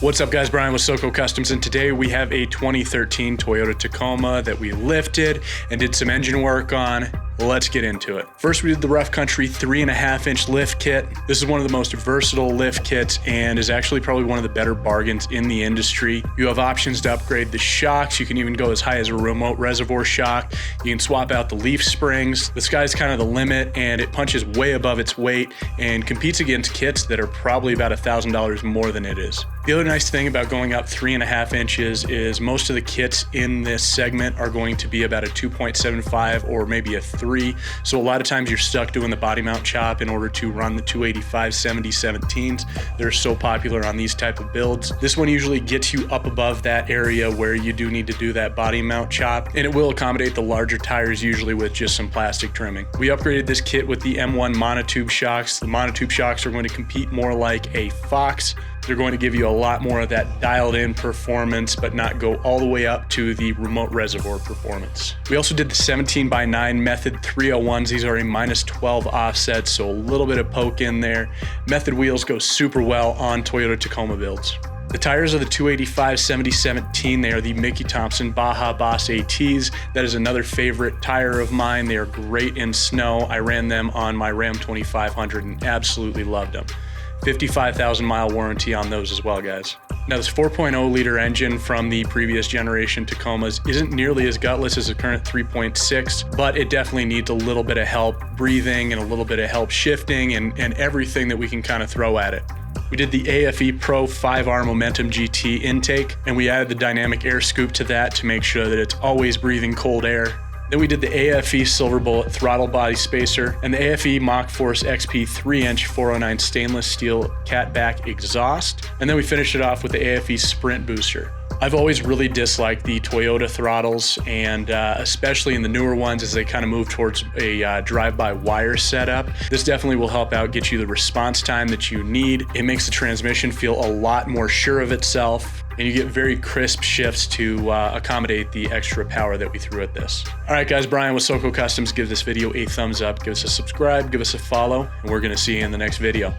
What's up guys, Brian with SoCo Customs, and today we have a 2013 Toyota Tacoma that we lifted and did some engine work on. Let's get into it. First, we did the Rough Country 3.5-inch lift kit. This is one of the most versatile lift kits and is actually probably one of the better bargains in the industry. You have options to upgrade the shocks. You can even go as high as a remote reservoir shock. You can swap out the leaf springs. The sky's kind of the limit, and it punches way above its weight and competes against kits that are probably about $1,000 more than it is. The other nice thing about going up 3.5 inches is most of the kits in this segment are going to be about a 2.75 or maybe a 3. So a lot of times you're stuck doing the body mount chop in order to run the 285/70/17s. They're so popular on these type of builds. This one usually gets you up above that area where you do need to do that body mount chop, and it will accommodate the larger tires usually with just some plastic trimming. We upgraded this kit with the M1 Monotube shocks. The Monotube shocks are going to compete more like a Fox. They're going to give you a lot more of that dialed in performance, but not go all the way up to the remote reservoir performance. We also did the 17x9 Method 301s. These are a -12 offset, so a little bit of poke in there. Method wheels go super well on Toyota Tacoma builds. The tires are the 285/70/17. They are the Mickey Thompson Baja Boss ATs. That is another favorite tire of mine. They are great in snow. I ran them on my Ram 2500 and absolutely loved them. 55,000 mile warranty on those as well, guys. Now this 4.0 liter engine from the previous generation Tacomas isn't nearly as gutless as the current 3.6, but it definitely needs a little bit of help breathing and a little bit of help shifting and everything that we can kind of throw at it. We did the AFE Pro 5R Momentum GT intake, and we added the dynamic air scoop to that to make sure that it's always breathing cold air. Then we did the AFE Silver Bullet throttle body spacer and the AFE Mach Force XP 3-inch 409 stainless steel catback exhaust. And then we finished it off with the AFE Sprint booster. I've always really disliked the Toyota throttles, and especially in the newer ones as they kind of move towards a drive-by-wire setup. This definitely will help out get you the response time that you need. It makes the transmission feel a lot more sure of itself, and you get very crisp shifts to accommodate the extra power that we threw at this. All right, guys, Brian with SoCo Customs. Give this video a thumbs up, give us a subscribe, give us a follow, and we're gonna see you in the next video.